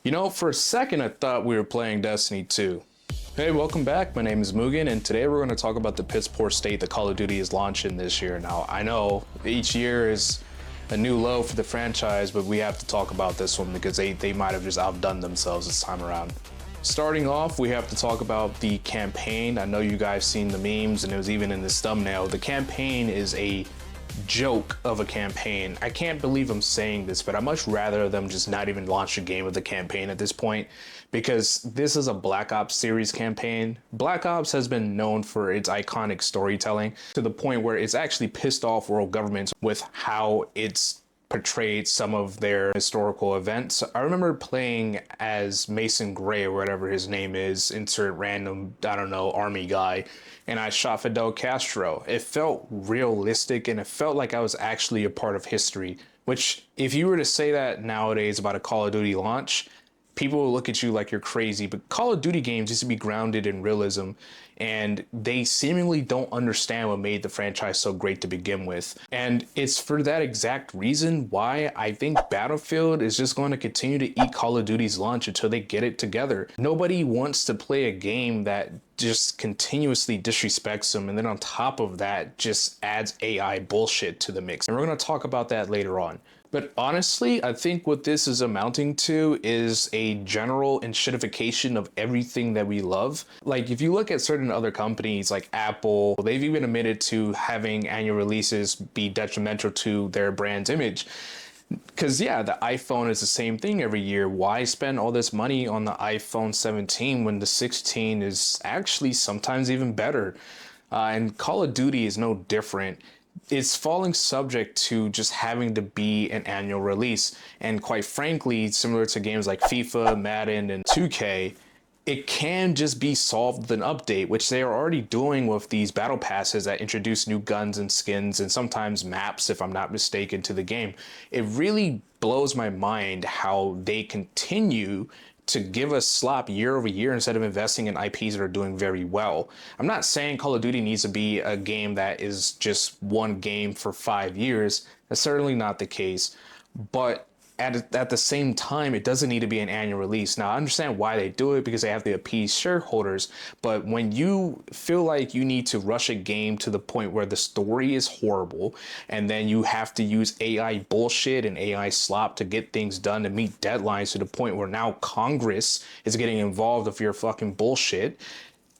You know, for a second I thought we were playing Destiny 2. Hey, welcome back. My name is Mugen, and today we're going to talk about the piss poor state that Call of Duty is launching this year. Now, I know each year is a new low for the franchise, but we have to talk about this one because they might have just outdone themselves this time around. Starting off, we have to talk about the campaign. I know you guys seen the memes, and it was even in this thumbnail. The campaign is a joke of a campaign. I can't believe I'm saying this, but I'd much rather them just not even launch a game with the campaign at this point, because this is a Black Ops series campaign. Black Ops has been known for its iconic storytelling to the point where it's actually pissed off world governments with how it's portrayed some of their historical events. I remember playing as Mason Gray or whatever his name is, insert random, I don't know, army guy, and I shot Fidel Castro. It felt realistic and it felt like I was actually a part of history, which if you were to say that nowadays about a Call of Duty launch, people will look at you like you're crazy. But Call of Duty games used to be grounded in realism, and they seemingly don't understand what made the franchise so great to begin with. And it's for that exact reason why I think Battlefield is just going to continue to eat Call of Duty's lunch until they get it together. Nobody wants to play a game that just continuously disrespects them, and then on top of that just adds AI bullshit to the mix. And we're going to talk about that later on. But honestly, I think what this is amounting to is a general enshittification of everything that we love. Like, if you look at certain other companies like Apple, they've even admitted to having annual releases be detrimental to their brand's image. Because yeah, the iPhone is the same thing every year. Why spend all this money on the iPhone 17 when the 16 is actually sometimes even better? And Call of Duty is no different. It's falling subject to just having to be an annual release. And quite frankly, similar to games like FIFA, Madden, and 2K, it can just be solved with an update, which they are already doing with these battle passes that introduce new guns and skins and sometimes maps, if I'm not mistaken, to the game. It really blows my mind how they continue to give us slop year over year instead of investing in IPs that are doing very well. I'm not saying Call of Duty needs to be a game that is just one game for 5 years. That's certainly not the case. But at the same time, it doesn't need to be an annual release. Now, I understand why they do it, because they have to appease shareholders. But when you feel like you need to rush a game to the point where the story is horrible, and then you have to use AI bullshit and AI slop to get things done to meet deadlines to the point where now Congress is getting involved with your fucking bullshit,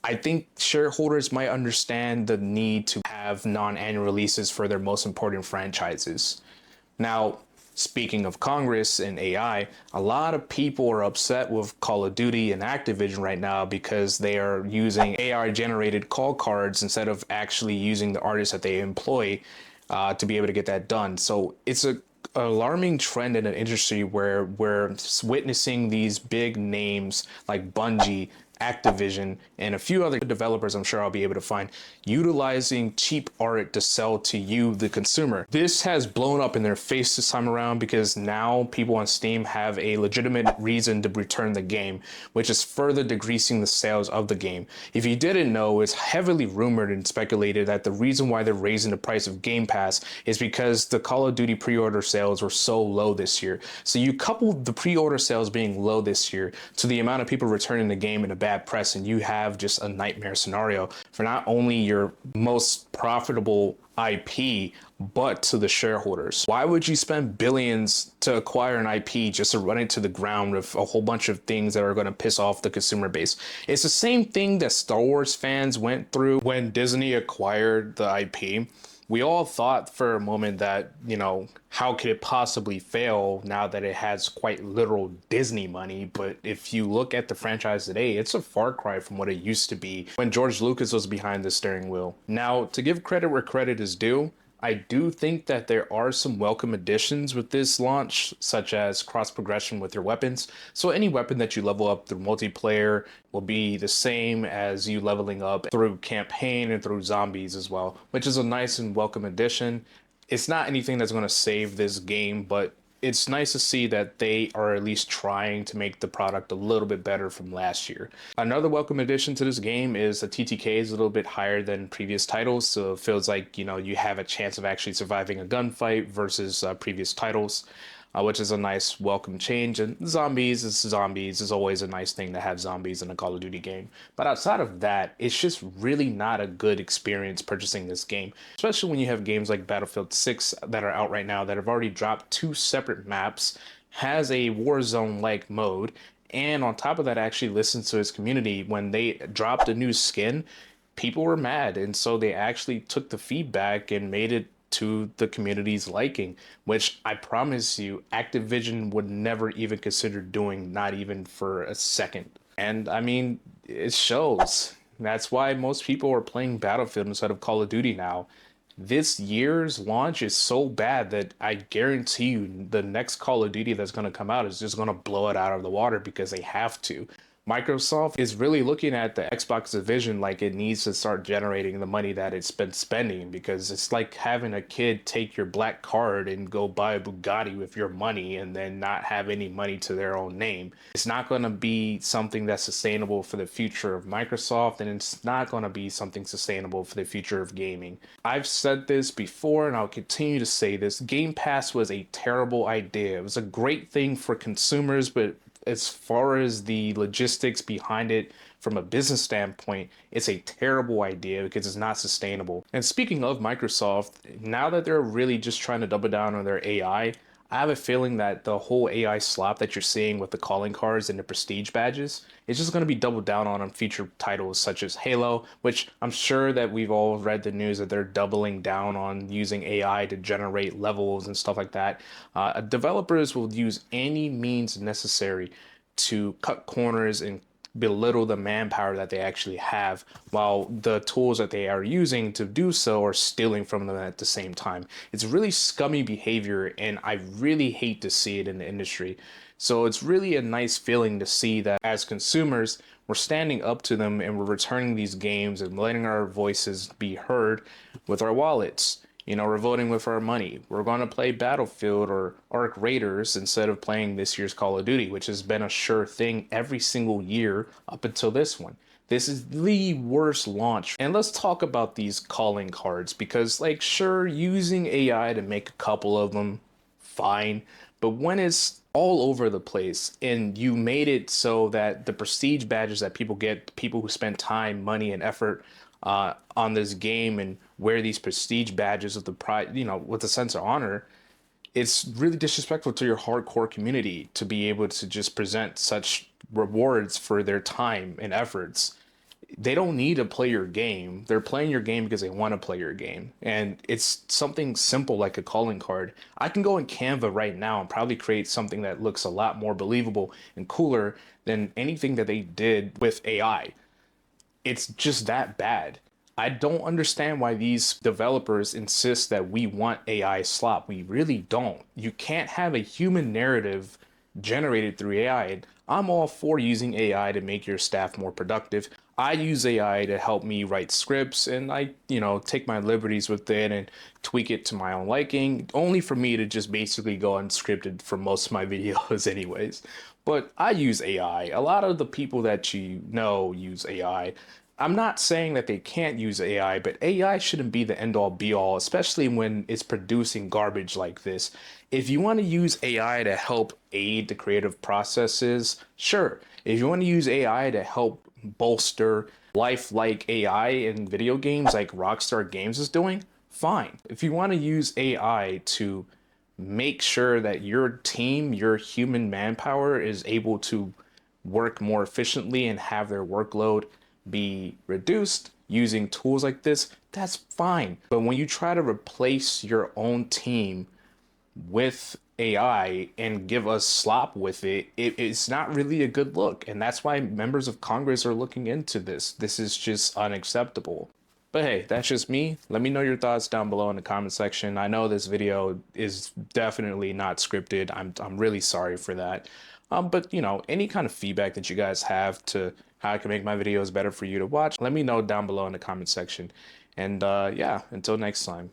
I think shareholders might understand the need to have non-annual releases for their most important franchises. Now, speaking of Congress and AI, a lot of people are upset with Call of Duty and Activision right now because they are using AI-generated call cards instead of actually using the artists that they employ to be able to get that done. So it's an alarming trend in an industry where we're witnessing these big names like Bungie, Activision, and a few other developers I'm sure I'll be able to find, utilizing cheap art to sell to you, the consumer. This has blown up in their face this time around because now people on Steam have a legitimate reason to return the game, which is further decreasing the sales of the game. If you didn't know, it's heavily rumored and speculated that the reason why they're raising the price of Game Pass is because the Call of Duty pre-order sales were so low this year. So you couple the pre-order sales being low this year to the amount of people returning the game in a bad press, and you have just a nightmare scenario for not only your most profitable IP, but to the shareholders. Why would you spend billions to acquire an IP just to run it to the ground with a whole bunch of things that are going to piss off the consumer base? It's the same thing that Star Wars fans went through when Disney acquired the IP. We all thought for a moment that, you know, how could it possibly fail now that it has quite literal Disney money? But if you look at the franchise today, it's a far cry from what it used to be when George Lucas was behind the steering wheel. Now, to give credit where credit is due, I do think that there are some welcome additions with this launch, such as cross progression with your weapons. So any weapon that you level up through multiplayer will be the same as you leveling up through campaign and through zombies as well, which is a nice and welcome addition. It's not anything that's going to save this game, but it's nice to see that they are at least trying to make the product a little bit better from last year. Another welcome addition to this game is the TTK is a little bit higher than previous titles, so it feels like, you know, you have a chance of actually surviving a gunfight versus previous titles. which is a nice welcome change. And zombies is zombies. It's always a nice thing to have zombies in a Call of Duty game. But outside of that, it's just really not a good experience purchasing this game, especially when you have games like Battlefield 6 that are out right now that have already dropped 2 separate maps, has a Warzone-like mode, and on top of that, actually listens to his community. When they dropped a new skin, people were mad, and so they actually took the feedback and made it to the community's liking, which I promise you Activision would never even consider doing, not even for a second. And I mean, it shows. That's why most people are playing Battlefield instead of Call of Duty now. This year's launch is so bad that I guarantee you the next Call of Duty that's going to come out is just going to blow it out of the water because they have to. Microsoft is really looking at the Xbox division like it needs to start generating the money that it's been spending, because it's like having a kid take your black card and go buy a Bugatti with your money and then not have any money to their own name. It's not going to be something that's sustainable for the future of Microsoft, and it's not going to be something sustainable for the future of gaming. I've said this before and I'll continue to say this. Game Pass was a terrible idea. It was a great thing for consumers, but as far as the logistics behind it from a business standpoint, it's a terrible idea because it's not sustainable. And speaking of Microsoft, now that they're really just trying to double down on their AI, I have a feeling that the whole AI slop that you're seeing with the calling cards and the prestige badges is just going to be doubled down on future titles such as Halo, which I'm sure that we've all read the news that they're doubling down on using AI to generate levels and stuff like that. Developers will use any means necessary to cut corners and belittle the manpower that they actually have, while the tools that they are using to do so are stealing from them at the same time. It's really scummy behavior, and I really hate to see it in the industry. So it's really a nice feeling to see that as consumers, we're standing up to them and we're returning these games and letting our voices be heard with our wallets. You know, we're voting with our money. We're going to play Battlefield or Arc Raiders instead of playing this year's Call of Duty, which has been a sure thing every single year up until this one. This is the worst launch. And let's talk about these calling cards, because, like, sure, using AI to make a couple of them, fine. But when it's all over the place and you made it so that the prestige badges that people get, people who spend time, money, and effort on this game and wear these prestige badges with the pride, you know, with a sense of honor, it's really disrespectful to your hardcore community to be able to just present such rewards for their time and efforts. They don't need to play your game. They're playing your game because they want to play your game. And it's something simple like a calling card. I can go in Canva right now and probably create something that looks a lot more believable and cooler than anything that they did with AI. It's just that bad. I don't understand why these developers insist that we want AI slop. We really don't. You can't have a human narrative generated through AI. And I'm all for using AI to make your staff more productive. I use AI to help me write scripts, and I, take my liberties with it and tweak it to my own liking, only for me to just basically go unscripted for most of my videos anyways. But I use AI. A lot of the people that you know use AI. I'm not saying that they can't use AI, but AI shouldn't be the end all be all, especially when it's producing garbage like this. If you want to use AI to help aid the creative processes, sure. If you want to use AI to help bolster lifelike AI in video games like Rockstar Games is doing, fine. If you want to use AI to make sure that your team, your human manpower is able to work more efficiently and have their workload be reduced using tools like this, that's fine. But when you try to replace your own team with AI and give us slop with it, it's not really a good look. And that's why members of Congress are looking into this. This is just unacceptable. But hey, that's just me. Let me know your thoughts down below in the comment section. I know this video is definitely not scripted. I'm really sorry for that. But any kind of feedback that you guys have to how I can make my videos better for you to watch, let me know down below in the comment section. And yeah, until next time.